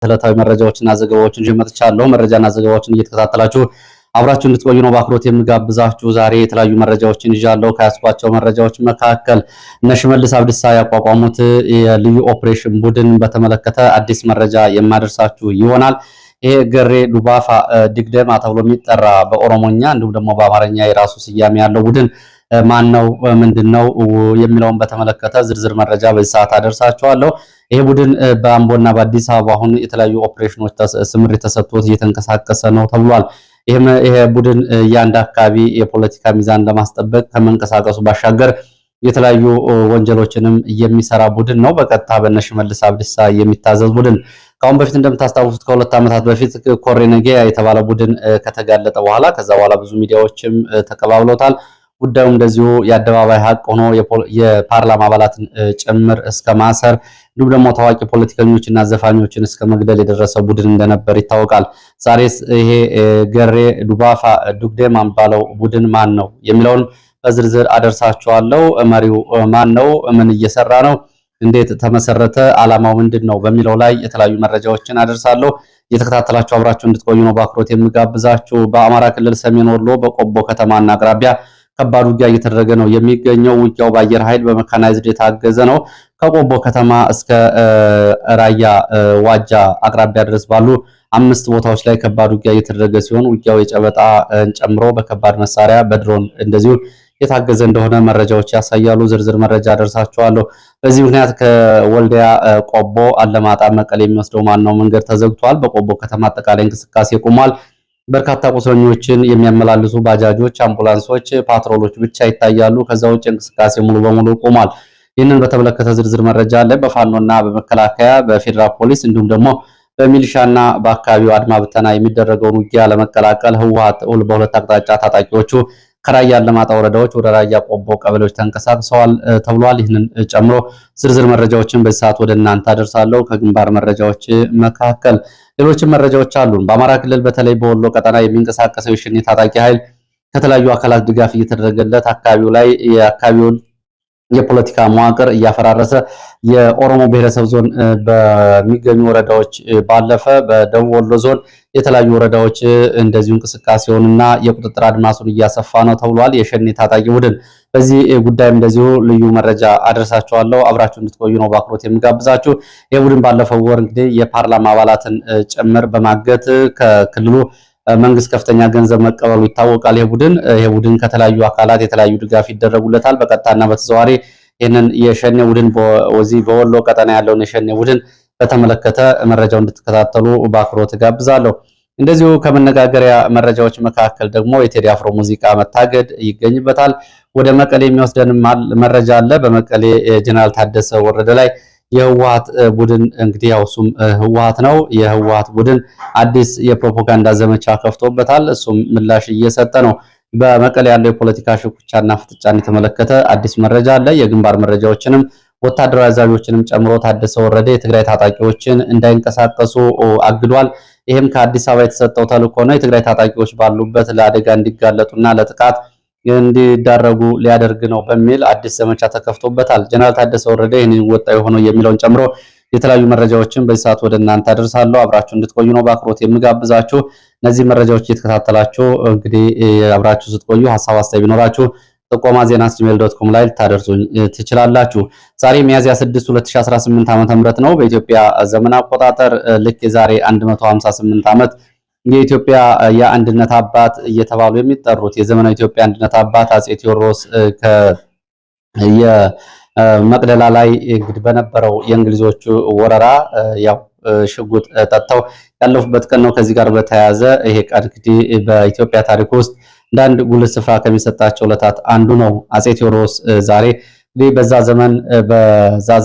ዕለታዊ መረጃዎችና ዘገባዎችን ይዤ መጥቻለሁ። መረጃና ዘገባዎችን እየተከታተላችሁ አብራችሁ እንድትቆዩ ነው በአክብሮት የምጋብዛችሁ። ዛሬ የተለያዩ መረጃዎችን ይዣለሁ። ከያዝኳቸው መረጃዎች መካከል እነ ሽመልስ አብዲሳ ያቋቋሙት የልዩ ኦፕሬሽን ቡድን በተመለከተ አዲስ መረጃ የማደርሳችሁ ይሆናል። ይሄ ገሬ ዱባፋ ድግደማ ተብሎ የሚጠራ በኦሮሞኛ እንዲሁም ደግሞ በአማርኛ የራሱ ስያሜ ያለው ቡድን ማን ነው ምንድነው የሚለውን በተመለከተ ዝርዝር መረጃ በዚህ ሰዓት አደርሳችኋለሁ። ይሄ ቡድን በአምቦና በአዲስ አበባ አሁን የተለያዩ ኦፕሬሽኖች ስምሪት ተሰጥቶት እየተንቀሳቀሰ ነው ተብሏል። ይሄ ቡድን የአንድ አካባቢ የፖለቲካ ሚዛን ለማስጠበቅ ከመንቀሳቀሱ ባሻገር የተለያዩ ወንጀሎችንም የሚሰራ ቡድን ነው። በቀጥታ በእነ ሽመልስ አብዲሳ የሚታዘዝ ቡድን ከአሁን በፊት እንደምታስታውሱት ከሁለት ዓመታት በፊት ኮሬነጌያ የተባለ ቡድን ከተጋለጠ በኋላ ከዛ በኋላ ብዙ ሚዲያዎችም ተቀባብለውታል። ጉዳዩም እንደዚሁ የአደባባይ ሀቅ ሆኖ የፓርላማ አባላትን ጭምር እስከ ማሰር እንዲሁም ደግሞ ታዋቂ ፖለቲከኞችና ዘፋኞችን እስከ መግደል የደረሰ ቡድን እንደነበር ይታወቃል። ዛሬስ ይሄ ገሬ ዱባፋ ዱግዴማ የሚባለው ቡድን ማን ነው የሚለውን በዝርዝር አደርሳችኋለሁ። መሪው ማን ነው? ምን እየሰራ ነው? እንዴት ተመሰረተ? ዓላማው ምንድን ነው? በሚለው ላይ የተለያዩ መረጃዎችን አደርሳለሁ። እየተከታተላችሁ አብራችሁ እንድትቆዩ ነው በአክብሮት የምጋብዛችሁ። በአማራ ክልል ሰሜን ወሎ በቆቦ ከተማና አቅራቢያ ከባድ ውጊያ እየተደረገ ነው የሚገኘው። ውጊያው በአየር ኃይል በመካናይዝድ የታገዘ ነው። ከቆቦ ከተማ እስከ ራያ ዋጃ አቅራቢያ ድረስ ባሉ 5 ቦታዎች ላይ ከባድ ውጊያ እየተደረገ ሲሆን ውጊያው የጨበጣን ጨምሮ በከባድ መሳሪያ በድሮን እንደዚሁ የታገዘ እንደሆነ መረጃዎች ያሳያሉ። ዝርዝር መረጃ ደርሳችኋለሁ። በዚህ ምክንያት ከወልዲያ ቆቦ፣ አለማጣ፣ መቀሌ የሚወስደው ማነው መንገድ ተዘግቷል። በቆቦ ከተማ አጠቃላይ እንቅስቃሴ ቆሟል። በርካታ ቁስለኞችን የሚያመላልሱ ባጃጆች፣ አምቡላንሶች፣ ፓትሮሎች ብቻ ይታያሉ። ከዛ ውጭ እንቅስቃሴ ሙሉ በሙሉ ቆሟል። ይህንን በተመለከተ ዝርዝር መረጃ አለ። በፋኖና በመከላከያ በፌዴራል ፖሊስ እንዲሁም ደግሞ በሚሊሻና በአካባቢው አድማ ብተና የሚደረገውን ውጊያ ለመቀላቀል ህወሓት በሁለት አቅጣጫ ታጣቂዎቹ ከራያ አላማጣ ወረዳዎች ወደ ራያ ቆቦ ቀበሌዎች ተንቀሳቅሰዋል ተብሏል። ይህንን ጨምሮ ዝርዝር መረጃዎችን በዚህ ሰዓት ወደ እናንተ አደርሳለሁ። ከግንባር መረጃዎች መካከል ሌሎችም መረጃዎች አሉ። በአማራ ክልል በተለይ በወሎ ቀጠና የሚንቀሳቀሰው የሸኔ ታጣቂ ኃይል ከተለያዩ አካላት ድጋፍ እየተደረገለት አካባቢው ላይ የአካባቢውን የፖለቲካ መዋቅር እያፈራረሰ የኦሮሞ ብሔረሰብ ዞን በሚገኙ ወረዳዎች ባለፈ በደቡብ ወሎ ዞን የተለያዩ ወረዳዎች እንደዚሁ እንቅስቃሴውንና የቁጥጥር አድማሱን እያሰፋ ነው ተብሏል። የሸኔ ታጣቂ ቡድን በዚህ ጉዳይም እንደዚሁ ልዩ መረጃ አደርሳችኋለሁ። አብራችሁ እንድትቆዩ ነው በአክብሮት የምጋብዛችሁ። የቡድን ባለፈው ወር እንግዲህ የፓርላማ አባላትን ጭምር በማገት ከክልሉ መንግስት ከፍተኛ ገንዘብ መቀበሉ ይታወቃል። ይሄ ቡድን ከተለያዩ አካላት የተለያዩ ድጋፍ ይደረጉለታል። በቀጥታና በተዘዋዋሪ ይህንን የሸኔ ቡድን በወሎ ቀጠና ያለውን የሸኔ ቡድን በተመለከተ መረጃው እንድትከታተሉ በአክብሮት ጋብዛለሁ። እንደዚሁ ከመነጋገሪያ መረጃዎች መካከል ደግሞ የቴዲ አፍሮ ሙዚቃ መታገድ ይገኝበታል። ወደ መቀሌ የሚወስደን መረጃ አለ። በመቀሌ ጀነራል ታደሰ ወረደ ላይ የህወሓት ቡድን እንግዲህ ያው እሱም ህወሓት ነው። የህወሓት ቡድን አዲስ የፕሮፓጋንዳ ዘመቻ ከፍቶበታል። እሱም ምላሽ እየሰጠ ነው። በመቀሌ ያለው የፖለቲካ ሽኩቻና ፍጥጫን የተመለከተ አዲስ መረጃ አለ። የግንባር መረጃዎችንም ወታደራዊ አዛዦችንም ጨምሮ ታደሰ ወረደ የትግራይ ታጣቂዎችን እንዳይንቀሳቀሱ አግዷል። ይህም ከአዲስ አበባ የተሰጠው ተልእኮ ነው። የትግራይ ታጣቂዎች ባሉበት ለአደጋ እንዲጋለጡና ለጥቃት እንዲዳረጉ ሊያደርግ ነው በሚል አዲስ ዘመቻ ተከፍቶበታል። ጀነራል ታደሰ ወረደ ይህንን ወጣ የሆነው የሚለውን ጨምሮ የተለያዩ መረጃዎችን በዚህ ሰዓት ወደ እናንተ አደርሳለሁ። አብራችሁ እንድትቆዩ ነው በአክብሮት የምጋብዛችሁ። እነዚህ መረጃዎች እየተከታተላችሁ እንግዲህ አብራችሁ ስትቆዩ ሐሳብ አስተያየት ቢኖራችሁ ጥቆማ ዜና@gmail.com ላይ ልታደርሱኝ ትችላላችሁ። ዛሬ ሚያዝያ 6 2018 ዓ.ም ነው በኢትዮጵያ ዘመን አቆጣጠር። ልክ የዛሬ 158 ዓመት የኢትዮጵያ የአንድነት አባት እየተባሉ የሚጠሩት የዘመናዊ ኢትዮጵያ አንድነት አባት አጼ ቴዎድሮስ የመቅደላ ላይ እንግዲህ በነበረው የእንግሊዞቹ ወረራ ያው ሽጉጥ ጠጥተው ያለፉበት ቀን ነው። ከዚህ ጋር በተያያዘ ይሄ ቀን እንግዲህ በኢትዮጵያ ታሪክ ውስጥ እንዳንድ ጉልህ ስፍራ ከሚሰጣቸው ዕለታት አንዱ ነው። አጼ ቴዎድሮስ ዛሬ እንግዲህ በዛ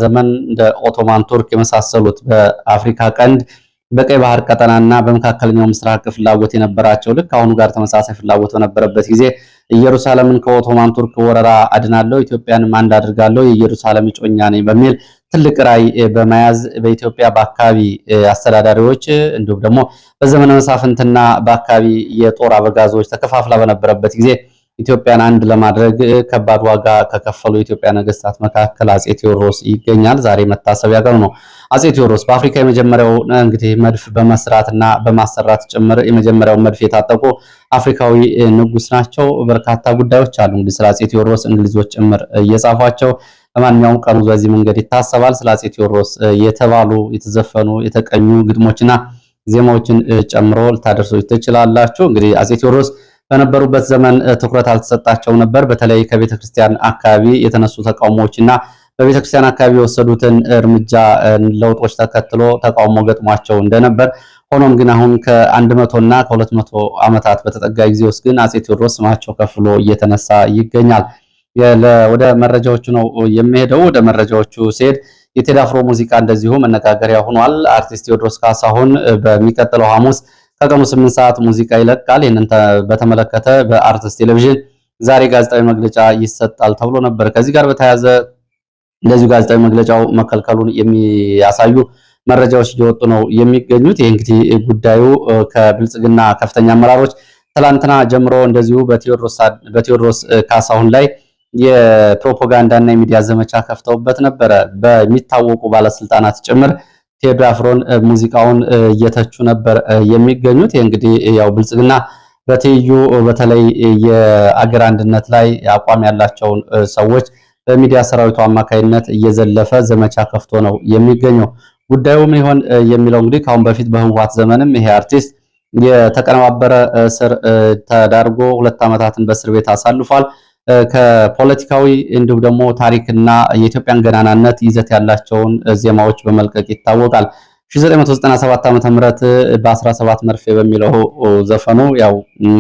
ዘመን እንደ ኦቶማን ቱርክ የመሳሰሉት በአፍሪካ ቀንድ በቀይ ባህር ቀጠናና በመካከለኛው ምስራቅ ፍላጎት የነበራቸው ልክ አሁኑ ጋር ተመሳሳይ ፍላጎት በነበረበት ጊዜ ኢየሩሳሌምን ከኦቶማን ቱርክ ወረራ አድናለሁ፣ ኢትዮጵያንም አንድ አድርጋለሁ፣ የኢየሩሳሌም ጮኛ ነኝ በሚል ትልቅ ራዕይ በመያዝ በኢትዮጵያ በአካባቢ አስተዳዳሪዎች እንዲሁም ደግሞ በዘመነ መሳፍንትና በአካባቢ የጦር አበጋዞች ተከፋፍላ በነበረበት ጊዜ ኢትዮጵያን አንድ ለማድረግ ከባድ ዋጋ ከከፈሉ የኢትዮጵያ ነገስታት መካከል አጼ ቴዎድሮስ ይገኛል። ዛሬ መታሰቢያ ቀኑ ነው። አጼ ቴዎድሮስ በአፍሪካ የመጀመሪያው እንግዲህ መድፍ በመስራትና በማሰራት ጭምር የመጀመሪያው መድፍ የታጠቁ አፍሪካዊ ንጉስ ናቸው። በርካታ ጉዳዮች አሉ እንግዲህ ስለ አጼ ቴዎድሮስ እንግሊዞች ጭምር እየጻፏቸው። ለማንኛውም ቀኑ በዚህ መንገድ ይታሰባል። ስለ አጼ ቴዎድሮስ የተባሉ የተዘፈኑ የተቀኙ ግጥሞችና ዜማዎችን ጨምሮ ልታደርሱ ትችላላችሁ። እንግዲህ አጼ ቴዎድሮስ በነበሩበት ዘመን ትኩረት አልተሰጣቸው ነበር። በተለይ ከቤተክርስቲያን አካባቢ የተነሱ ተቃውሞዎችና በቤተክርስቲያን አካባቢ የወሰዱትን እርምጃ ለውጦች ተከትሎ ተቃውሞ ገጥሟቸው እንደነበር፣ ሆኖም ግን አሁን ከ100 እና ከ200 ዓመታት በተጠጋ ጊዜ ውስጥ ግን አጼ ቴዎድሮስ ስማቸው ከፍሎ እየተነሳ ይገኛል። ወደ መረጃዎቹ ነው የሚሄደው። ወደ መረጃዎቹ ሲሄድ የቴዲ አፍሮ ሙዚቃ እንደዚሁ መነጋገሪያ ሆኗል። አርቲስት ቴዎድሮስ ካሳሁን በሚቀጥለው ሐሙስ ከቀኑ 8 ሰዓት ሙዚቃ ይለቃል። ይህንን በተመለከተ በአርትስ ቴሌቪዥን ዛሬ ጋዜጣዊ መግለጫ ይሰጣል ተብሎ ነበር። ከዚህ ጋር በተያያዘ እንደዚሁ ጋዜጣዊ መግለጫው መከልከሉን የሚያሳዩ መረጃዎች እየወጡ ነው የሚገኙት። ይህ እንግዲህ ጉዳዩ ከብልጽግና ከፍተኛ አመራሮች ትላንትና ጀምሮ እንደዚሁ በቴዎድሮስ ካሳሁን ላይ የፕሮፓጋንዳና የሚዲያ ዘመቻ ከፍተውበት ነበረ። በሚታወቁ ባለስልጣናት ጭምር ቴዲ አፍሮን ሙዚቃውን እየተቹ ነበር የሚገኙት። እንግዲህ ያው ብልጽግና በትይዩ በተለይ የአገር አንድነት ላይ አቋም ያላቸውን ሰዎች በሚዲያ ሰራዊቱ አማካይነት እየዘለፈ ዘመቻ ከፍቶ ነው የሚገኘው። ጉዳዩ ምን ይሆን የሚለው እንግዲህ ከአሁን በፊት በህወሓት ዘመንም ይሄ አርቲስት የተቀነባበረ እስር ተዳርጎ 2 ዓመታትን በእስር ቤት አሳልፏል። ከፖለቲካዊ እንዲሁም ደግሞ ታሪክና የኢትዮጵያን ገናናነት ይዘት ያላቸውን ዜማዎች በመልቀቅ ይታወቃል። 1997 ዓ.ም በ17 መርፌ በሚለው ዘፈኑ ያው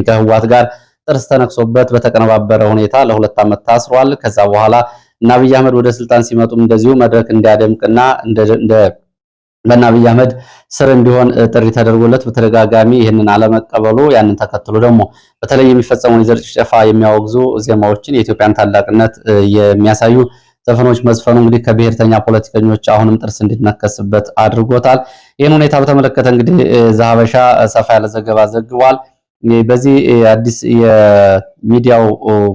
ከህወሓት ጋር ጥርስ ተነክሶበት በተቀነባበረ ሁኔታ ለ2 ዓመት ታስሯል። ከዛ በኋላ እና አብይ አህመድ ወደ ስልጣን ሲመጡም እንደዚሁ መድረክ እንዲያደምቅና እንደ በአብይ አህመድ ስር እንዲሆን ጥሪ ተደርጎለት በተደጋጋሚ ይህንን አለመቀበሉ፣ ያንን ተከትሎ ደግሞ በተለይ የሚፈጸመውን የዘር ጭፍጨፋ የሚያወግዙ ዜማዎችን የኢትዮጵያን ታላቅነት የሚያሳዩ ዘፈኖች መዝፈኑ እንግዲህ ከብሔርተኛ ፖለቲከኞች አሁንም ጥርስ እንዲነከስበት አድርጎታል። ይህን ሁኔታ በተመለከተ እንግዲህ ዘሀበሻ ሰፋ ያለ ዘገባ ዘግቧል። በዚህ አዲስ የሚዲያው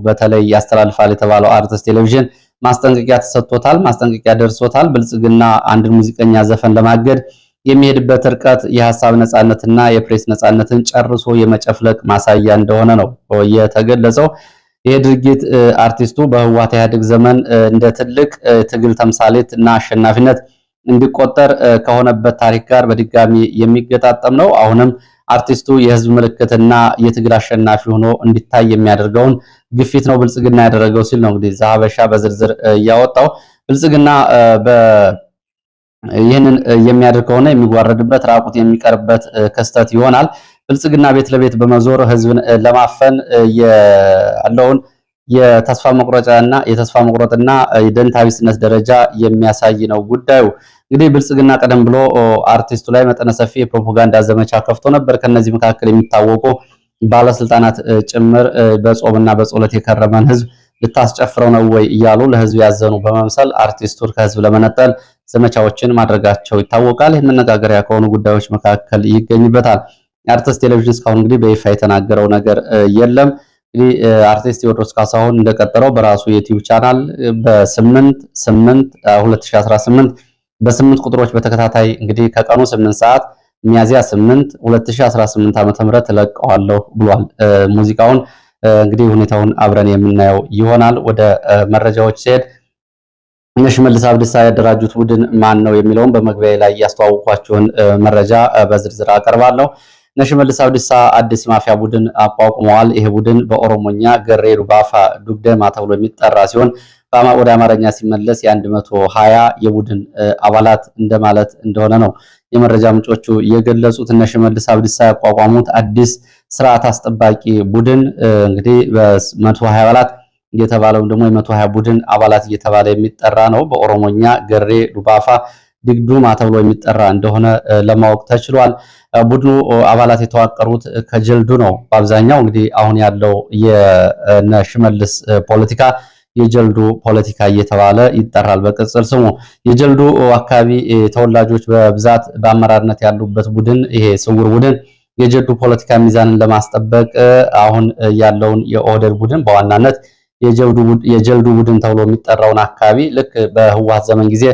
በተለይ ያስተላልፋል የተባለው አርትስ ቴሌቪዥን ማስጠንቀቂያ ተሰጥቶታል፣ ማስጠንቀቂያ ደርሶታል። ብልጽግና አንድን ሙዚቀኛ ዘፈን ለማገድ የሚሄድበት ርቀት የሐሳብ ነጻነትና የፕሬስ ነጻነትን ጨርሶ የመጨፍለቅ ማሳያ እንደሆነ ነው የተገለጸው። ይህ ድርጊት አርቲስቱ በህወሓት ኢህአዴግ ዘመን እንደ ትልቅ ትግል ተምሳሌት እና አሸናፊነት እንዲቆጠር ከሆነበት ታሪክ ጋር በድጋሚ የሚገጣጠም ነው። አሁንም አርቲስቱ የህዝብ ምልክትና የትግል አሸናፊ ሆኖ እንዲታይ የሚያደርገውን ግፊት ነው ብልጽግና ያደረገው ሲል ነው እንግዲህ ዘሀበሻ በዝርዝር ያወጣው። ብልጽግና ይህንን የሚያደርግ ከሆነ የሚዋረድበት ራቁት የሚቀርበት ክስተት ይሆናል። ብልጽግና ቤት ለቤት በመዞር ህዝብን ለማፈን ያለውን የተስፋ መቁረጥና የደንታቢስነት ደረጃ የሚያሳይ ነው ጉዳዩ። እንግዲህ ብልጽግና ቀደም ብሎ አርቲስቱ ላይ መጠነ ሰፊ የፕሮፓጋንዳ ዘመቻ ከፍቶ ነበር። ከነዚህ መካከል የሚታወቁ ባለስልጣናት ጭምር በጾምና በጸሎት የከረመን ህዝብ ልታስጨፍረው ነው ወይ እያሉ ለህዝብ ያዘኑ በመምሰል አርቲስቱን ከህዝብ ለመነጠል ዘመቻዎችን ማድረጋቸው ይታወቃል። ይህ መነጋገሪያ ከሆኑ ጉዳዮች መካከል ይገኝበታል። አርትስ ቴሌቪዥን እስካሁን እንግዲህ በይፋ የተናገረው ነገር የለም። እንግዲህ አርቲስት ቴዎድሮስ ካሳሁን እንደቀጠለው በራሱ የዩቲዩብ ቻናል በ8/8/2018 በ8 ቁጥሮች በተከታታይ እንግዲህ ከቀኑ 8 ሰዓት ሚያዚያ 8 2018 ዓ.ም ለቀዋለሁ ብሏል። ሙዚቃውን እንግዲህ ሁኔታውን አብረን የምናየው ይሆናል። ወደ መረጃዎች ሲሄድ እነ ሽመልስ አብዲሳ ያደራጁት ቡድን ማን ነው የሚለውን በመግቢያ ላይ ያስተዋወቅኳችሁን መረጃ በዝርዝር አቀርባለሁ። እነ ሽመልስ አብዲሳ አዲስ ማፊያ ቡድን አቋቁመዋል። ይሄ ቡድን በኦሮሞኛ ገሬ ዱባፋ ዱግደማ ተብሎ የሚጠራ ሲሆን ወደ አማርኛ ሲመለስ የ120 የቡድን አባላት እንደማለት እንደሆነ ነው የመረጃ ምንጮቹ የገለጹት። እነ ሽመልስ አብዲሳ ያቋቋሙት አዲስ ስርዓት አስጠባቂ ቡድን እንግዲህ በ120 አባላት እየተባለው ደግሞ የ120 ቡድን አባላት እየተባለ የሚጠራ ነው። በኦሮሞኛ ገሬ ዱባፋ ዲግዱማ ተብሎ የሚጠራ እንደሆነ ለማወቅ ተችሏል። ቡድኑ አባላት የተዋቀሩት ከጀልዱ ነው። በአብዛኛው እንግዲህ አሁን ያለው የነ ሽመልስ ፖለቲካ የጀልዱ ፖለቲካ እየተባለ ይጠራል በቅጽል ስሙ። የጀልዱ አካባቢ ተወላጆች በብዛት በአመራርነት ያሉበት ቡድን ይሄ ስውር ቡድን የጀዱ ፖለቲካ ሚዛንን ለማስጠበቅ አሁን ያለውን የኦህዴድ ቡድን በዋናነት የጀልዱ ቡድን ተብሎ የሚጠራውን አካባቢ ልክ በህወሓት ዘመን ጊዜ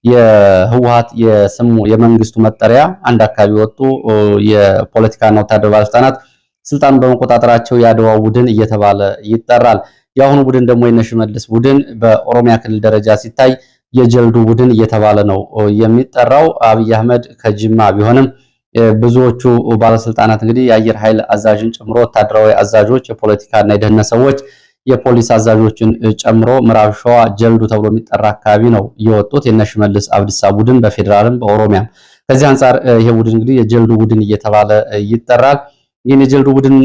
የህወሓት የስሙ የመንግስቱ መጠሪያ አንድ አካባቢ ወጡ የፖለቲካና ወታደራዊ ባለስልጣናት ስልጣኑን በመቆጣጠራቸው የአድዋው ቡድን እየተባለ ይጠራል። የአሁኑ ቡድን ደግሞ የነሽመልስ ቡድን በኦሮሚያ ክልል ደረጃ ሲታይ የጀልዱ ቡድን እየተባለ ነው የሚጠራው። አብይ አህመድ ከጅማ ቢሆንም ብዙዎቹ ባለስልጣናት እንግዲህ የአየር ኃይል አዛዥን ጨምሮ ወታደራዊ አዛዦች፣ የፖለቲካና የደህንነት ሰዎች፣ የፖሊስ አዛዦችን ጨምሮ ምዕራብ ሸዋ ጀልዱ ተብሎ የሚጠራ አካባቢ ነው የወጡት የነሽመልስ አብዲሳ ቡድን በፌዴራልም በኦሮሚያም። ከዚህ አንጻር ይሄ ቡድን እንግዲህ የጀልዱ ቡድን እየተባለ ይጠራል። ይህን የጀልዱ ቡድን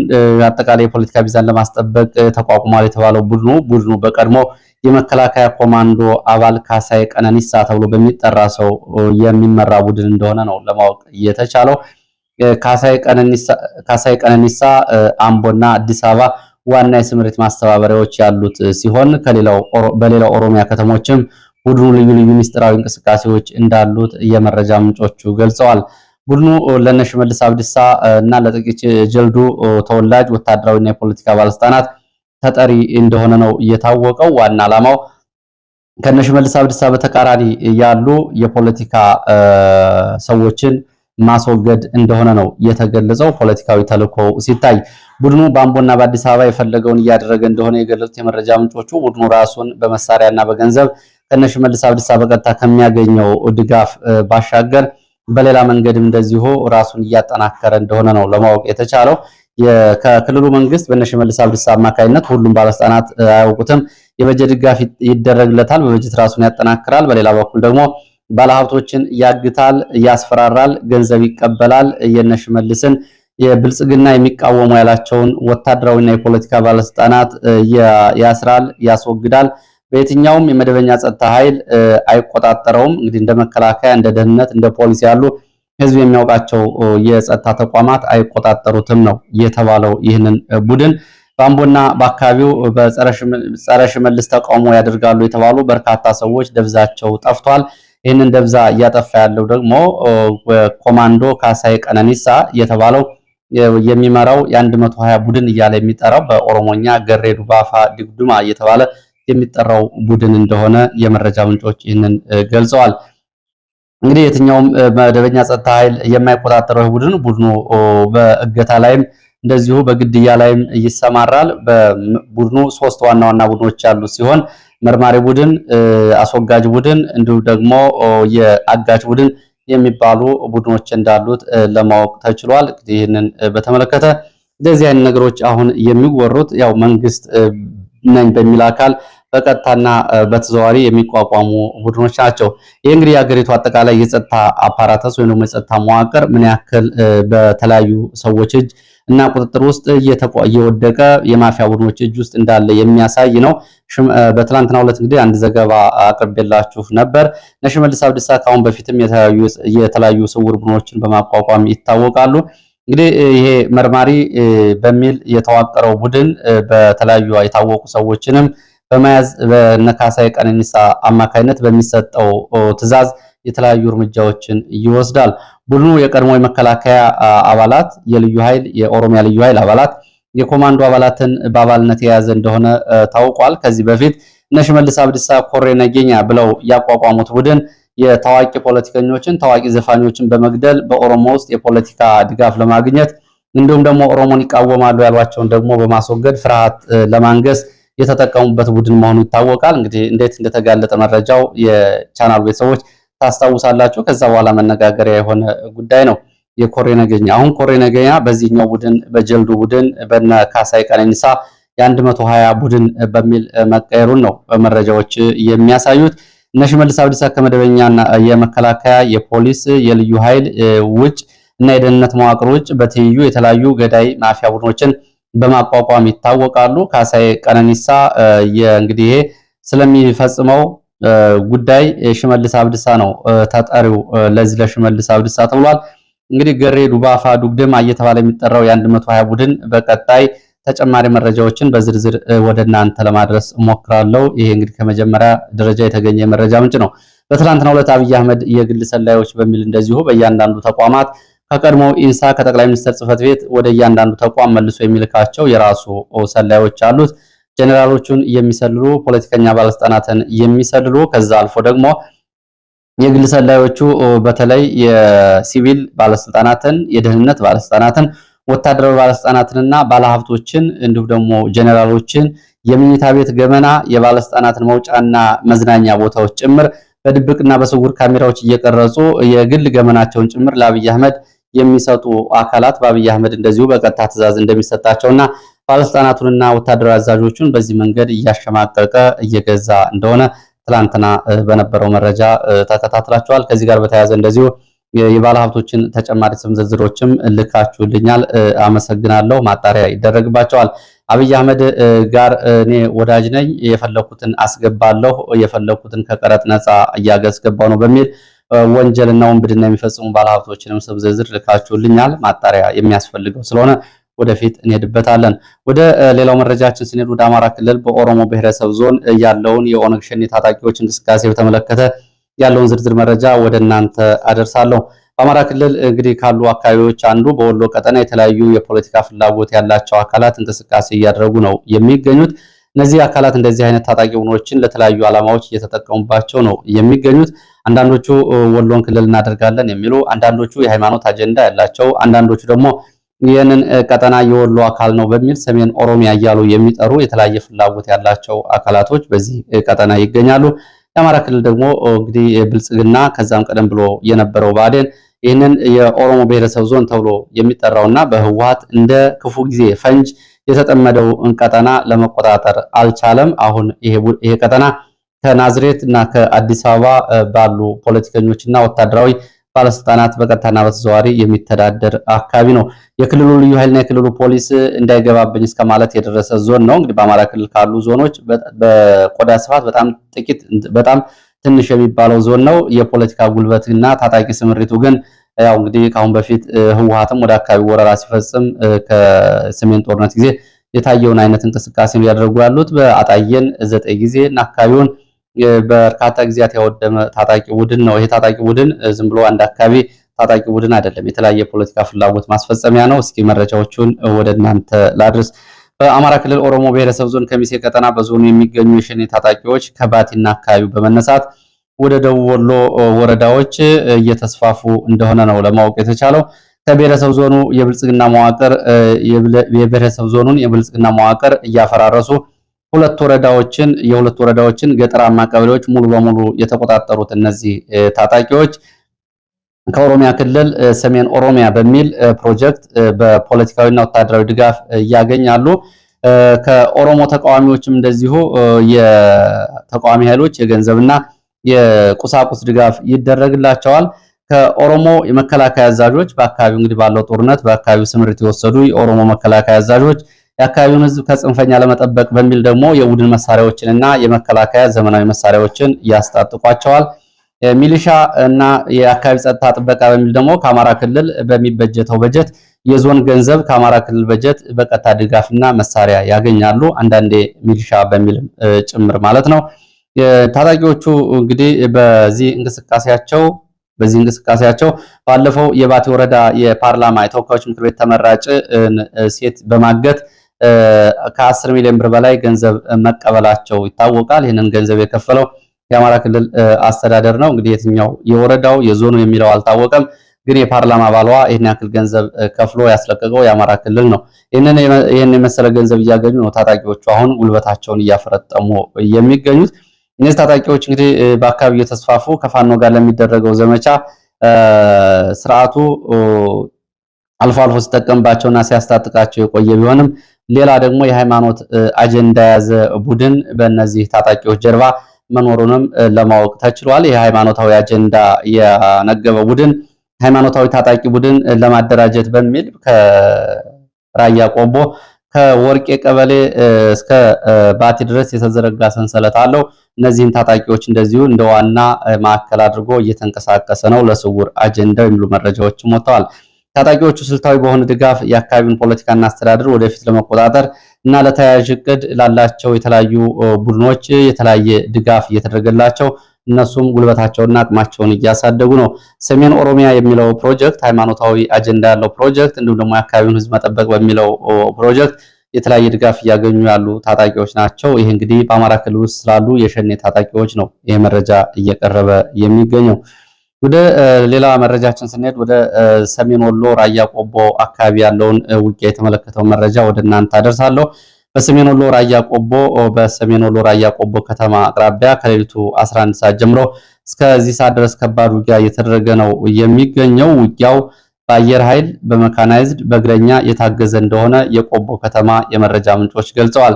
አጠቃላይ የፖለቲካ ሚዛን ለማስጠበቅ ተቋቁሟል የተባለው ቡድኑ በቀድሞ የመከላከያ ኮማንዶ አባል ካሳይ ቀነኒሳ ተብሎ በሚጠራ ሰው የሚመራ ቡድን እንደሆነ ነው ለማወቅ የተቻለው። ካሳይ ቀነኒሳ አምቦና አዲስ አበባ ዋና የስምሪት ማስተባበሪያዎች ያሉት ሲሆን በሌላው ኦሮሚያ ከተሞችም ቡድኑ ልዩ ልዩ ሚስጥራዊ እንቅስቃሴዎች እንዳሉት የመረጃ ምንጮቹ ገልጸዋል። ቡድኑ ለነሽመልስ አብዲሳ እና ለጥቂት ጀልዱ ተወላጅ ወታደራዊና የፖለቲካ ባለስልጣናት ተጠሪ እንደሆነ ነው የታወቀው። ዋና ዓላማው ከነሽመልስ አብዲሳ በተቃራኒ ያሉ የፖለቲካ ሰዎችን ማስወገድ እንደሆነ ነው የተገለጸው። ፖለቲካዊ ተልዕኮ ሲታይ ቡድኑ በአምቦና በአዲስ አበባ የፈለገውን እያደረገ እንደሆነ የገለጹት የመረጃ ምንጮቹ ቡድኑ ራሱን በመሳሪያና በገንዘብ ከነሽመልስ አብዲሳ በቀጥታ ከሚያገኘው ድጋፍ ባሻገር በሌላ መንገድም እንደዚሁ ራሱን እያጠናከረ እንደሆነ ነው ለማወቅ የተቻለው። ከክልሉ መንግስት በነሽመልስ አብዲሳ አማካይነት ሁሉም ባለስልጣናት አያውቁትም፣ የበጀት ድጋፍ ይደረግለታል፣ በበጀት ራሱን ያጠናክራል። በሌላ በኩል ደግሞ ባለሀብቶችን ያግታል፣ ያስፈራራል፣ ገንዘብ ይቀበላል። የነሽመልስን የብልጽግና የሚቃወሙ ያላቸውን ወታደራዊና የፖለቲካ ባለስልጣናት ያስራል፣ ያስወግዳል። በየትኛውም የመደበኛ ጸጥታ ኃይል አይቆጣጠረውም። እንግዲህ እንደ መከላከያ፣ እንደ ደህንነት፣ እንደ ፖሊስ ያሉ ህዝብ የሚያውቃቸው የጸጥታ ተቋማት አይቆጣጠሩትም ነው የተባለው። ይህንን ቡድን በአምቦና በአካባቢው በጸረ ሽመልስ ተቃውሞ ያደርጋሉ የተባሉ በርካታ ሰዎች ደብዛቸው ጠፍቷል። ይህንን ደብዛ እያጠፋ ያለው ደግሞ ኮማንዶ ካሳይ ቀነኒሳ የተባለው የሚመራው የ120 ቡድን እያለ የሚጠራው በኦሮሞኛ ገሬ ዱባፋ ድግዱማ እየተባለ የሚጠራው ቡድን እንደሆነ የመረጃ ምንጮች ይህንን ገልጸዋል። እንግዲህ የትኛውም መደበኛ ጸጥታ ኃይል የማይቆጣጠረው ቡድኑ በእገታ ላይም እንደዚሁ በግድያ ላይም ይሰማራል። በቡድኑ 3 ዋና ዋና ቡድኖች ያሉት ሲሆን መርማሪ ቡድን፣ አስወጋጅ ቡድን እንዲሁም ደግሞ የአጋች ቡድን የሚባሉ ቡድኖች እንዳሉት ለማወቅ ተችሏል። ይህንን በተመለከተ እንደዚህ አይነት ነገሮች አሁን የሚወሩት ያው መንግስት ነኝ በሚል አካል በቀጥታና በተዘዋዋሪ የሚቋቋሙ ቡድኖች ናቸው። ይህ እንግዲህ የሀገሪቱ አጠቃላይ የጸጥታ አፓራተስ ወይም ደግሞ የጸጥታ መዋቅር ምን ያክል በተለያዩ ሰዎች እጅ እና ቁጥጥር ውስጥ እየወደቀ የማፊያ ቡድኖች እጅ ውስጥ እንዳለ የሚያሳይ ነው። በትላንትናው ዕለት እንግዲህ አንድ ዘገባ አቅርቤላችሁ ነበር። ሽመልስ አብዲሳ ካሁን በፊትም የተለያዩ ስውር ቡድኖችን በማቋቋም ይታወቃሉ። እንግዲህ ይሄ መርማሪ በሚል የተዋቀረው ቡድን በተለያዩ የታወቁ ሰዎችንም በመያዝ በነካሳይ ቀነኒሳ አማካይነት በሚሰጠው ትዕዛዝ የተለያዩ እርምጃዎችን ይወስዳል። ቡድኑ የቀድሞ የመከላከያ አባላት፣ የልዩ ኃይል የኦሮሚያ ልዩ ኃይል አባላት፣ የኮማንዶ አባላትን በአባልነት የያዘ እንደሆነ ታውቋል። ከዚህ በፊት ሽመልስ አብዲሳ ኮሬ ነገኛ ብለው ያቋቋሙት ቡድን የታዋቂ ፖለቲከኞችን፣ ታዋቂ ዘፋኞችን በመግደል በኦሮሞ ውስጥ የፖለቲካ ድጋፍ ለማግኘት እንዲሁም ደግሞ ኦሮሞን ይቃወማሉ ያሏቸውን ደግሞ በማስወገድ ፍርሃት ለማንገስ የተጠቀሙበት ቡድን መሆኑ ይታወቃል። እንግዲህ እንዴት እንደተጋለጠ መረጃው የቻናሉ ቤተሰቦች ታስታውሳላችሁ። ከዛ በኋላ መነጋገሪያ የሆነ ጉዳይ ነው የኮሬ ነገኛ። አሁን ኮሬ ነገኛ በዚህኛው ቡድን በጀልዱ ቡድን በነ ካሳይ ቀነኒሳ የ120 ቡድን በሚል መቀየሩን ነው መረጃዎች የሚያሳዩት። ሽመልስ አብዲሳ ከመደበኛና የመከላከያ የፖሊስ የልዩ ኃይል ውጭ እና የደህንነት መዋቅር ውጭ በትይዩ የተለያዩ ገዳይ ማፊያ ቡድኖችን በማቋቋም ይታወቃሉ። ካሳይ ቀነኒሳ እንግዲህ ይሄ ስለሚፈጽመው ጉዳይ ሽመልስ አብዲሳ ነው ተጠሪው ለዚህ ለሽመልስ አብዲሳ ተብሏል። እንግዲህ ገሬ ዱባፋ ዱግደማ እየተባለ የሚጠራው የ120 ቡድን በቀጣይ ተጨማሪ መረጃዎችን በዝርዝር ወደ እናንተ ለማድረስ እሞክራለሁ። ይሄ እንግዲህ ከመጀመሪያ ደረጃ የተገኘ መረጃ ምንጭ ነው። በትናንትናው ዕለት አብይ አህመድ የግል ሰላዮች በሚል እንደዚሁ በእያንዳንዱ ተቋማት ከቀድሞ ኢንሳ ከጠቅላይ ሚኒስትር ጽህፈት ቤት ወደ እያንዳንዱ ተቋም መልሶ የሚልካቸው የራሱ ሰላዮች አሉት። ጀነራሎቹን የሚሰልሉ ፖለቲከኛ ባለስልጣናትን የሚሰልሉ ከዛ አልፎ ደግሞ የግል ሰላዮቹ በተለይ የሲቪል ባለስልጣናትን፣ የደህንነት ባለስልጣናትን፣ ወታደራዊ ባለስልጣናትንና ባለሀብቶችን እንዲሁም ደግሞ ጀነራሎችን የምኝታ ቤት ገመና የባለስልጣናትን መውጫና መዝናኛ ቦታዎች ጭምር በድብቅና በስውር ካሜራዎች እየቀረጹ የግል ገመናቸውን ጭምር ለአብይ አህመድ የሚሰጡ አካላት በአብይ አህመድ እንደዚሁ በቀጥታ ትዕዛዝ እንደሚሰጣቸውና ባለስልጣናቱንና ወታደራዊ አዛዦቹን በዚህ መንገድ እያሸማቀቀ እየገዛ እንደሆነ ትላንትና በነበረው መረጃ ተከታትላችኋል። ከዚህ ጋር በተያያዘ እንደዚሁ የባለሀብቶችን ተጨማሪ ስም ዝርዝሮችም ልካችሁልኛል። አመሰግናለሁ። ማጣሪያ ይደረግባቸዋል። አብይ አህመድ ጋር እኔ ወዳጅ ነኝ፣ የፈለኩትን አስገባለሁ፣ የፈለኩትን ከቀረጥ ነፃ እያስገባው ነው በሚል ወንጀልና ወንብድና የሚፈጽሙ ባለሀብቶችንም ስም ዝርዝር ልካችሁልኛል። ማጣሪያ የሚያስፈልገው ስለሆነ ወደፊት እንሄድበታለን። ወደ ሌላው መረጃችን ስንሄድ ወደ አማራ ክልል በኦሮሞ ብሔረሰብ ዞን ያለውን የኦነግ ሸኔ ታጣቂዎች እንቅስቃሴ በተመለከተ ያለውን ዝርዝር መረጃ ወደ እናንተ አደርሳለሁ። በአማራ ክልል እንግዲህ ካሉ አካባቢዎች አንዱ በወሎ ቀጠና የተለያዩ የፖለቲካ ፍላጎት ያላቸው አካላት እንቅስቃሴ እያደረጉ ነው የሚገኙት። እነዚህ አካላት እንደዚህ አይነት ታጣቂ ቡድኖችን ለተለያዩ ዓላማዎች እየተጠቀሙባቸው ነው የሚገኙት። አንዳንዶቹ ወሎን ክልል እናደርጋለን የሚሉ፣ አንዳንዶቹ የሃይማኖት አጀንዳ ያላቸው፣ አንዳንዶቹ ደግሞ ይህንን ቀጠና የወሎ አካል ነው በሚል ሰሜን ኦሮሚያ እያሉ የሚጠሩ የተለያየ ፍላጎት ያላቸው አካላቶች በዚህ ቀጠና ይገኛሉ። የአማራ ክልል ደግሞ እንግዲህ ብልጽግና ከዛም ቀደም ብሎ የነበረው ብአዴን ይህንን የኦሮሞ ብሔረሰብ ዞን ተብሎ የሚጠራውና በህወሓት እንደ ክፉ ጊዜ ፈንጅ የተጠመደው ቀጠና ለመቆጣጠር አልቻለም። አሁን ይሄ ቀጠና ከናዝሬት እና ከአዲስ አበባ ባሉ ፖለቲከኞችና ወታደራዊ ባለስልጣናት በቀጥታና በተዘዋዋሪ የሚተዳደር አካባቢ ነው። የክልሉ ልዩ ኃይልና የክልሉ ፖሊስ እንዳይገባብኝ እስከ ማለት የደረሰ ዞን ነው። እንግዲህ በአማራ ክልል ካሉ ዞኖች በቆዳ ስፋት በጣም ትንሽ የሚባለው ዞን ነው። የፖለቲካ ጉልበትና ታጣቂ ስምሪቱ ግን ያው እንግዲህ ከአሁን በፊት ህወሓትም ወደ አካባቢው ወረራ ሲፈጽም ከሰሜን ጦርነት ጊዜ የታየውን አይነት እንቅስቃሴ ያደርጉ ያሉት በአጣየን 9 ጊዜ እና አካባቢውን በርካታ ጊዜያት ያወደመ ታጣቂ ቡድን ነው። ይሄ ታጣቂ ቡድን ዝም ብሎ አንድ አካባቢ ታጣቂ ቡድን አይደለም፣ የተለያየ ፖለቲካ ፍላጎት ማስፈጸሚያ ነው። እስኪ መረጃዎቹን ወደ እናንተ ላድርስ። በአማራ ክልል ኦሮሞ ብሔረሰብ ዞን ከሚሴ ቀጠና በዞኑ የሚገኙ የሸኔ ታጣቂዎች ከባቲና አካባቢው በመነሳት ወደ ደቡብ ወሎ ወረዳዎች እየተስፋፉ እንደሆነ ነው ለማወቅ የተቻለው። ከብሔረሰብ ዞኑ የብልጽግና መዋቅር የብሔረሰብ ዞኑን የብልጽግና መዋቅር እያፈራረሱ የሁለት ወረዳዎችን ገጠራማ ቀበሌዎች ሙሉ በሙሉ የተቆጣጠሩት እነዚህ ታጣቂዎች ከኦሮሚያ ክልል ሰሜን ኦሮሚያ በሚል ፕሮጀክት በፖለቲካዊና ወታደራዊ ድጋፍ ያገኛሉ። ከኦሮሞ ተቃዋሚዎችም እንደዚሁ የተቃዋሚ ኃይሎች የገንዘብና የቁሳቁስ ድጋፍ ይደረግላቸዋል። ከኦሮሞ የመከላከያ አዛዦች በአካባቢው እንግዲህ ባለው ጦርነት በአካባቢው ስምሪት የወሰዱ የኦሮሞ መከላከያ አዛዦች የአካባቢውን ሕዝብ ከጽንፈኛ ለመጠበቅ በሚል ደግሞ የቡድን መሳሪያዎችንና የመከላከያ ዘመናዊ መሳሪያዎችን ያስታጥቋቸዋል። ሚሊሻ እና የአካባቢ ጸጥታ ጥበቃ በሚል ደግሞ ከአማራ ክልል በሚበጀተው በጀት የዞን ገንዘብ ከአማራ ክልል በጀት በቀጥታ ድጋፍና መሳሪያ ያገኛሉ። አንዳንዴ ሚሊሻ በሚልም ጭምር ማለት ነው። ታጣቂዎቹ እንግዲህ በዚህ እንቅስቃሴያቸው ባለፈው የባቲ ወረዳ የፓርላማ የተወካዮች ምክር ቤት ተመራጭ ሴት በማገት ከ10 ሚሊዮን ብር በላይ ገንዘብ መቀበላቸው ይታወቃል። ይህንን ገንዘብ የከፈለው የአማራ ክልል አስተዳደር ነው። እንግዲህ የትኛው የወረዳው የዞኑ የሚለው አልታወቀም። ግን የፓርላማ አባሏ ይህን ያክል ገንዘብ ከፍሎ ያስለቀቀው የአማራ ክልል ነው። ይህን የመሰለ ገንዘብ እያገኙ ነው ታጣቂዎቹ አሁን ጉልበታቸውን እያፈረጠሙ የሚገኙት። እነዚህ ታጣቂዎች እንግዲህ በአካባቢው የተስፋፉ ከፋኖ ጋር ለሚደረገው ዘመቻ ስርዓቱ አልፎ አልፎ ሲጠቀምባቸውና ሲያስታጥቃቸው የቆየ ቢሆንም ሌላ ደግሞ የሃይማኖት አጀንዳ የያዘ ቡድን በእነዚህ ታጣቂዎች ጀርባ መኖሩንም ለማወቅ ተችሏል። የሃይማኖታዊ አጀንዳ ያነገበ ቡድን ሃይማኖታዊ ታጣቂ ቡድን ለማደራጀት በሚል ከራያ ቆቦ ከወርቄ ቀበሌ እስከ ባቲ ድረስ የተዘረጋ ሰንሰለት አለው። እነዚህን ታጣቂዎች እንደዚሁ እንደ ዋና ማዕከል አድርጎ እየተንቀሳቀሰ ነው ለስውር አጀንዳው የሚሉ መረጃዎችም ወጥተዋል። ታጣቂዎቹ ስልታዊ በሆነ ድጋፍ የአካባቢውን ፖለቲካና አስተዳደር ወደፊት ለመቆጣጠር እና ለተያያዥ እቅድ ላላቸው የተለያዩ ቡድኖች የተለያየ ድጋፍ እየተደረገላቸው እነሱም ጉልበታቸውና አቅማቸውን እያሳደጉ ነው። ሰሜን ኦሮሚያ የሚለው ፕሮጀክት ሃይማኖታዊ አጀንዳ ያለው ፕሮጀክት እንዲሁም ደግሞ የአካባቢውን ህዝብ መጠበቅ በሚለው ፕሮጀክት የተለያየ ድጋፍ እያገኙ ያሉ ታጣቂዎች ናቸው። ይህ እንግዲህ በአማራ ክልል ውስጥ ስላሉ የሸኔ ታጣቂዎች ነው ይህ መረጃ እየቀረበ የሚገኘው። ወደ ሌላ መረጃችን ስንሄድ ወደ ሰሜን ወሎ ራያ ቆቦ አካባቢ ያለውን ውጊያ የተመለከተው መረጃ ወደ እናንተ አደርሳለሁ። በሰሜን ወሎ ራያ ቆቦ ከተማ አቅራቢያ ከሌሊቱ 11 ሰዓት ጀምሮ እስከዚህ ሰዓት ድረስ ከባድ ውጊያ እየተደረገ ነው የሚገኘው። ውጊያው በአየር ኃይል፣ በመካናይዝድ፣ በእግረኛ የታገዘ እንደሆነ የቆቦ ከተማ የመረጃ ምንጮች ገልጸዋል።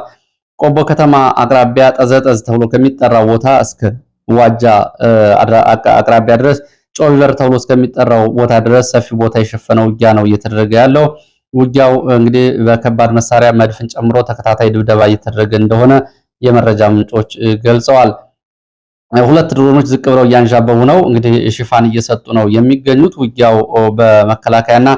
ቆቦ ከተማ አቅራቢያ ጠዘጠዝ ተብሎ ከሚጠራው ቦታ እስከ ዋጃ አቅራቢያ ድረስ ጮቢበር ተብሎ እስከሚጠራው ቦታ ድረስ ሰፊ ቦታ የሸፈነ ውጊያ ነው እየተደረገ ያለው። ውጊያው እንግዲህ በከባድ መሳሪያ መድፍን ጨምሮ ተከታታይ ድብደባ እየተደረገ እንደሆነ የመረጃ ምንጮች ገልጸዋል። ሁለት ድሮኖች ዝቅ ብለው እያንዣበቡ ነው እንግዲህ ሽፋን እየሰጡ ነው የሚገኙት። ውጊያው በመከላከያና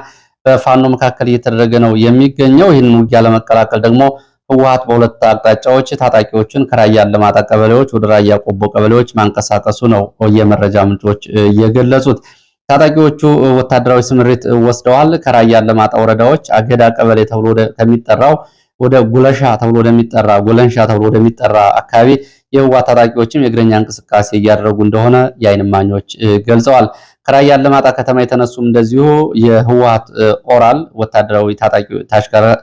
በፋኖ መካከል እየተደረገ ነው የሚገኘው። ይህንን ውጊያ ለመቀላቀል ደግሞ ህወሓት በሁለት አቅጣጫዎች ታጣቂዎችን ከራያ አላማጣ ቀበሌዎች ወደ ራያ ቆቦ ቀበሌዎች ማንቀሳቀሱ ነው የመረጃ ምንጮች የገለጹት። ታጣቂዎቹ ወታደራዊ ስምሪት ወስደዋል። ከራያ አላማጣ ወረዳዎች አገዳ ቀበሌ ተብሎ ከሚጠራው ወደ ጎለንሻ ተብሎ ወደሚጠራ አካባቢ የህወሓት ታጣቂዎችም የእግረኛ እንቅስቃሴ እያደረጉ እንደሆነ የዓይን እማኞች ገልጸዋል። ከራያ አላማጣ ከተማ የተነሱም እንደዚሁ የህወሓት ኦራል ወታደራዊ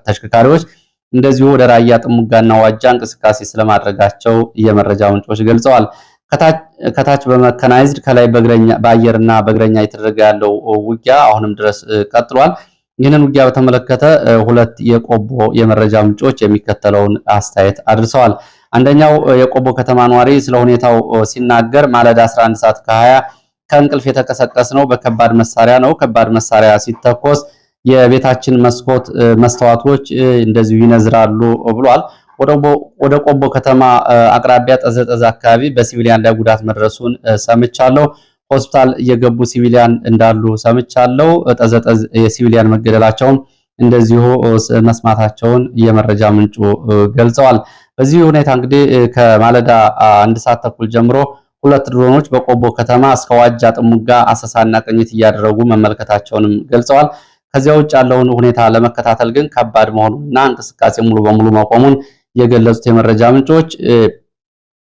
ተሽከርካሪዎች እንደዚሁ ወደ ራያ ጥሙጋና ዋጃ እንቅስቃሴ ስለማድረጋቸው የመረጃ ምንጮች ገልጸዋል። ከታች በመካናይዝድ ከላይ በአየርና በእግረኛ የተደረገ ያለው ውጊያ አሁንም ድረስ ቀጥሏል። ይህንን ውጊያ በተመለከተ ሁለት የቆቦ የመረጃ ምንጮች የሚከተለውን አስተያየት አድርሰዋል። አንደኛው የቆቦ ከተማ ነዋሪ ስለ ሁኔታው ሲናገር ማለዳ 11 ሰዓት ከ20 ከእንቅልፍ የተቀሰቀስ ነው በከባድ መሳሪያ ነው። ከባድ መሳሪያ ሲተኮስ የቤታችን መስኮት መስተዋቶች እንደዚሁ ይነዝራሉ ብሏል። ወደ ቆቦ ከተማ አቅራቢያ ጠዘጠዝ አካባቢ በሲቪሊያን ላይ ጉዳት መድረሱን ሰምቻለሁ። ሆስፒታል የገቡ ሲቪሊያን እንዳሉ ሰምቻለሁ። ጠዘጠዝ የሲቪሊያን መገደላቸውን እንደዚሁ መስማታቸውን የመረጃ ምንጩ ገልጸዋል። በዚህ ሁኔታ እንግዲህ ከማለዳ 1 ሰዓት ተኩል ጀምሮ ሁለት ድሮኖች በቆቦ ከተማ እስከ ዋጃ ጥሙጋ አሰሳና ቅኝት እያደረጉ መመልከታቸውንም ገልጸዋል። ከዚያ ውጭ ያለውን ሁኔታ ለመከታተል ግን ከባድ መሆኑንና እንቅስቃሴ ሙሉ በሙሉ መቆሙን የገለጹት የመረጃ ምንጮች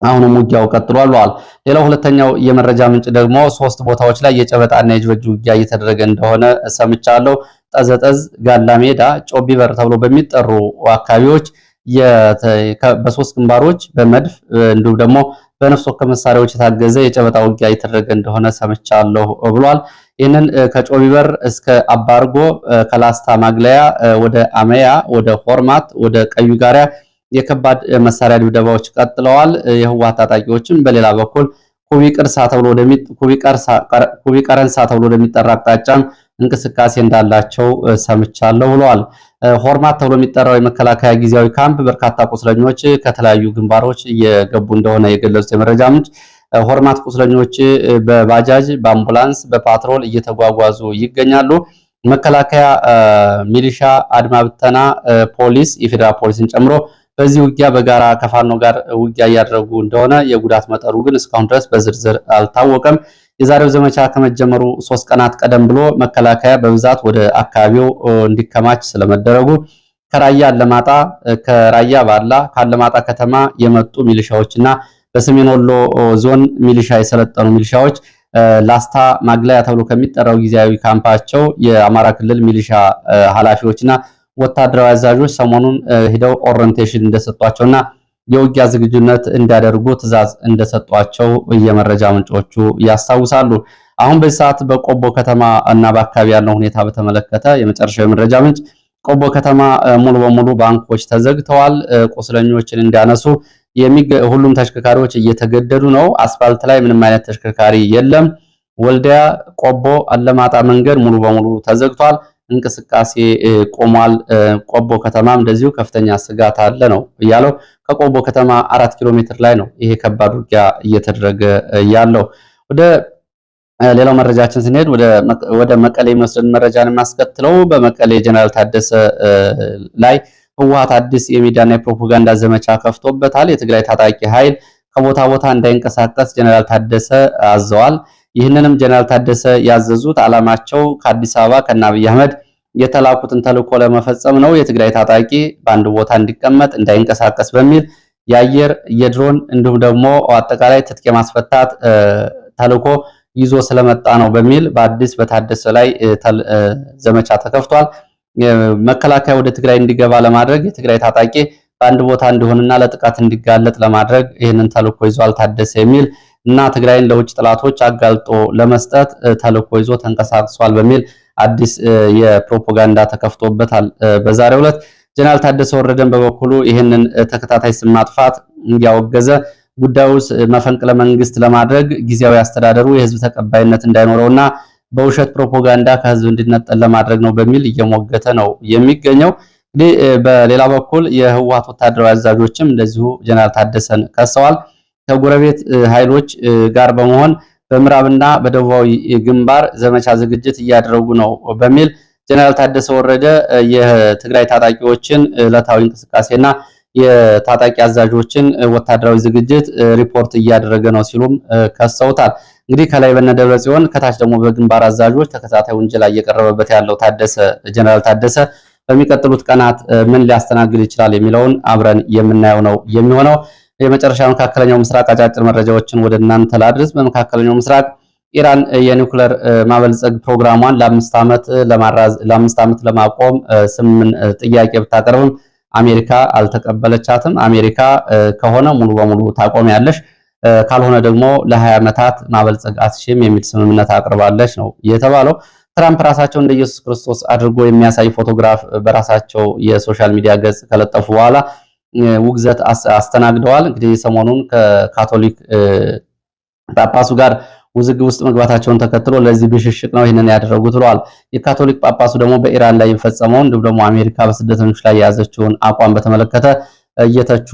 አሁንም ውጊያው ቀጥሏል ብለዋል። ሌላው ሁለተኛው የመረጃ ምንጭ ደግሞ 3 ቦታዎች ላይ የጨበጣና የጅበጅ ውጊያ እየተደረገ እንደሆነ ሰምቻለሁ። ጠዘጠዝ፣ ጋላሜዳ፣ ጮቢበር ተብሎ በሚጠሩ አካባቢዎች በ3 ግንባሮች በመድፍ እንዲሁም ደግሞ በነፍስ ወከፍ መሳሪያዎች የታገዘ የጨበጣ ውጊያ እየተደረገ እንደሆነ ሰምቻለሁ ብሏል። ይህንን ከጮቢበር እስከ አባርጎ ከላስታ ማግለያ ወደ አመያ ወደ ሆርማት ወደ ቀዩ ጋሪያ የከባድ መሳሪያ ድብደባዎች ቀጥለዋል። የህወሓት ታጣቂዎችም በሌላ በኩል ኩቢ ቀረንሳ ተብሎ ወደሚጠራ አቅጣጫም እንቅስቃሴ እንዳላቸው ሰምቻለሁ ብለዋል። ሆርማት ተብሎ የሚጠራው የመከላከያ ጊዜያዊ ካምፕ በርካታ ቁስለኞች ከተለያዩ ግንባሮች እየገቡ እንደሆነ የገለጹት የመረጃ ምንጭ ሆርማት ቁስለኞች በባጃጅ በአምቡላንስ በፓትሮል እየተጓጓዙ ይገኛሉ። መከላከያ፣ ሚሊሻ፣ አድማ ብተና፣ ፖሊስ፣ የፌዴራል ፖሊስን ጨምሮ በዚህ ውጊያ በጋራ ከፋኖ ጋር ውጊያ እያደረጉ እንደሆነ የጉዳት መጠኑ ግን እስካሁን ድረስ በዝርዝር አልታወቀም። የዛሬው ዘመቻ ከመጀመሩ 3 ቀናት ቀደም ብሎ መከላከያ በብዛት ወደ አካባቢው እንዲከማች ስለመደረጉ ከራያ አላማጣ፣ ከራያ ባላ፣ ከአላማጣ ከተማ የመጡ ሚሊሻዎችና በሰሜን ወሎ ዞን ሚሊሻ የሰለጠኑ ሚሊሻዎች ላስታ ማግለያ ተብሎ ከሚጠራው ጊዜያዊ ካምፓቸው የአማራ ክልል ሚሊሻ ኃላፊዎችና ወታደራዊ አዛዦች ሰሞኑን ሄደው ኦሪንቴሽን እንደሰጧቸውና የውጊያ ዝግጁነት እንዲያደርጉ ትዕዛዝ እንደሰጧቸው የመረጃ ምንጮቹ ያስታውሳሉ። አሁን በዚህ ሰዓት በቆቦ ከተማ እና በአካባቢ ያለው ሁኔታ በተመለከተ የመጨረሻው የመረጃ ምንጭ ቆቦ ከተማ ሙሉ በሙሉ ባንኮች ተዘግተዋል። ቁስለኞችን እንዲያነሱ ሁሉም ተሽከርካሪዎች እየተገደዱ ነው። አስፋልት ላይ ምንም አይነት ተሽከርካሪ የለም። ወልዲያ ቆቦ አላማጣ መንገድ ሙሉ በሙሉ ተዘግቷል። እንቅስቃሴ ቆሟል። ቆቦ ከተማም እንደዚሁ ከፍተኛ ስጋት አለ ነው እያለው። ከቆቦ ከተማ 4 ኪሎ ሜትር ላይ ነው ይሄ ከባድ ውጊያ እየተደረገ ያለው። ወደ ሌላው መረጃችን ስንሄድ ወደ መቀሌ የሚወስደን መረጃን የማስከትለው በመቀሌ ጀነራል ታደሰ ላይ ህወሓት አዲስ የሚዲያና የፕሮፓጋንዳ ዘመቻ ከፍቶበታል። የትግራይ ታጣቂ ኃይል ከቦታ ቦታ እንዳይንቀሳቀስ ጀነራል ታደሰ አዘዋል። ይህንንም ጀነራል ታደሰ ያዘዙት ዓላማቸው ከአዲስ አበባ ከአብይ አህመድ የተላኩትን ተልዕኮ ለመፈጸም ነው። የትግራይ ታጣቂ በአንድ ቦታ እንዲቀመጥ እንዳይንቀሳቀስ በሚል የአየር የድሮን እንዲሁም ደግሞ አጠቃላይ ትጥቅ የማስፈታት ተልዕኮ ይዞ ስለመጣ ነው በሚል በአዲስ በታደሰ ላይ ዘመቻ ተከፍቷል። መከላከያ ወደ ትግራይ እንዲገባ ለማድረግ የትግራይ ታጣቂ በአንድ ቦታ እንዲሆንና ለጥቃት እንዲጋለጥ ለማድረግ ይህንን ተልዕኮ ይዟል ታደሰ የሚል እና ትግራይን ለውጭ ጥላቶች አጋልጦ ለመስጠት ተልዕኮ ይዞ ተንቀሳቅሷል በሚል አዲስ የፕሮፓጋንዳ ተከፍቶበታል። በዛሬው ዕለት ጀነራል ታደሰ ወረደን በበኩሉ ይህንን ተከታታይ ስም ማጥፋት ያወገዘ ጉዳዩ መፈንቅለ መንግስት ለማድረግ ጊዜያዊ አስተዳደሩ የህዝብ ተቀባይነት እንዳይኖረውና በውሸት ፕሮፓጋንዳ ከህዝብ እንዲነጠል ለማድረግ ነው በሚል እየሞገተ ነው የሚገኘው። እንግዲህ በሌላ በኩል የህወሓት ወታደራዊ አዛዦችም እንደዚሁ ጀነራል ታደሰን ከሰዋል። ከጎረቤት ኃይሎች ጋር በመሆን በምዕራብና በደቡባዊ ግንባር ዘመቻ ዝግጅት እያደረጉ ነው በሚል ጀነራል ታደሰ ወረደ የትግራይ ታጣቂዎችን ዕለታዊ እንቅስቃሴና የታጣቂ አዛዦችን ወታደራዊ ዝግጅት ሪፖርት እያደረገ ነው ሲሉም ከሰውታል። እንግዲህ ከላይ በነደብረ ጽዮን ከታች ደግሞ በግንባር አዛዦች ተከታታይ ውንጀላ እየቀረበበት ያለው ጀነራል ታደሰ በሚቀጥሉት ቀናት ምን ሊያስተናግድ ይችላል የሚለውን አብረን የምናየው ነው የሚሆነው። የመጨረሻ መካከለኛው ምስራቅ አጫጭር መረጃዎችን ወደ እናንተ ላድርስ። በመካከለኛው ምስራቅ ኢራን የኒውክሌር ማበልጸግ ፕሮግራሟን ለአምስት ዓመት ለማቆም ጥያቄ ብታቀርብም አሜሪካ አልተቀበለቻትም። አሜሪካ ከሆነ ሙሉ በሙሉ ታቆሚያለሽ፣ ካልሆነ ደግሞ ለ20 ዓመታት ማበልጸግ አትችም የሚል ስምምነት አቅርባለች ነው የተባለው። ትራምፕ ራሳቸው እንደ ኢየሱስ ክርስቶስ አድርጎ የሚያሳይ ፎቶግራፍ በራሳቸው የሶሻል ሚዲያ ገጽ ከለጠፉ በኋላ ውግዘት አስተናግደዋል። እንግዲህ ሰሞኑን ከካቶሊክ ጳጳሱ ጋር ውዝግብ ውስጥ መግባታቸውን ተከትሎ ለዚህ ብሽሽቅ ነው ይህንን ያደረጉት ብለዋል። የካቶሊክ ጳጳሱ ደግሞ በኢራን ላይ የሚፈጸመውን እንዲሁም ደግሞ አሜሪካ በስደተኞች ላይ የያዘችውን አቋም በተመለከተ እየተቹ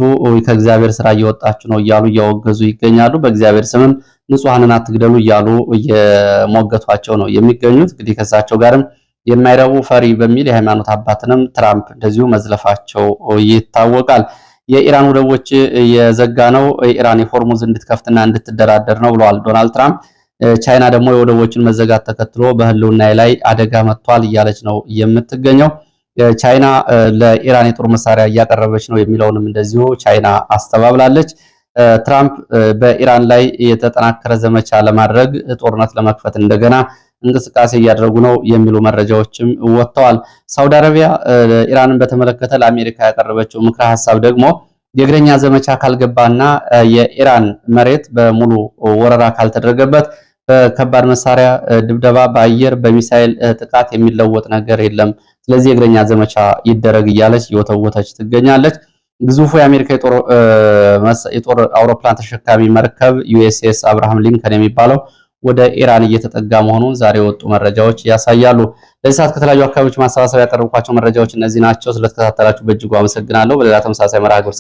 ከእግዚአብሔር ስራ እየወጣችሁ ነው እያሉ እያወገዙ ይገኛሉ። በእግዚአብሔር ስምም ንጹሐንን አትግደሉ እያሉ እየሞገቷቸው ነው የሚገኙት። እንግዲህ ከሳቸው ጋርም የማይረቡ ፈሪ በሚል የሃይማኖት አባትንም ትራምፕ እንደዚሁ መዝለፋቸው ይታወቃል። የኢራን ወደቦች የዘጋ ነው ኢራን የሆርሙዝ እንድትከፍትና እንድትደራደር ነው ብለዋል ዶናልድ ትራምፕ። ቻይና ደግሞ የወደቦችን መዘጋት ተከትሎ በህልውና ላይ አደጋ መጥቷል እያለች ነው የምትገኘው። ቻይና ለኢራን የጦር መሳሪያ እያቀረበች ነው የሚለውንም እንደዚሁ ቻይና አስተባብላለች። ትራምፕ በኢራን ላይ የተጠናከረ ዘመቻ ለማድረግ ጦርነት ለመክፈት እንደገና እንቅስቃሴ እያደረጉ ነው የሚሉ መረጃዎችም ወጥተዋል። ሳውዲ አረቢያ ኢራንን በተመለከተ ለአሜሪካ ያቀረበችው ምክረ ሐሳብ ደግሞ የእግረኛ ዘመቻ ካልገባና የኢራን መሬት በሙሉ ወረራ ካልተደረገበት በከባድ መሳሪያ ድብደባ፣ በአየር በሚሳኤል ጥቃት የሚለወጥ ነገር የለም፣ ስለዚህ የእግረኛ ዘመቻ ይደረግ እያለች እየወተወተች ትገኛለች። ግዙፉ የአሜሪካ የጦር አውሮፕላን ተሸካሚ መርከብ ዩኤስኤስ አብርሃም ሊንከን የሚባለው ወደ ኢራን እየተጠጋ መሆኑን ዛሬ የወጡ መረጃዎች ያሳያሉ። ለዚህ ሰዓት ከተለያዩ አካባቢዎች ማሰባሰብ ያቀረብኳቸው መረጃዎች እነዚህ ናቸው። ስለተከታተላችሁ በእጅጉ አመሰግናለሁ። በሌላ ተመሳሳይ መርሃ ግብር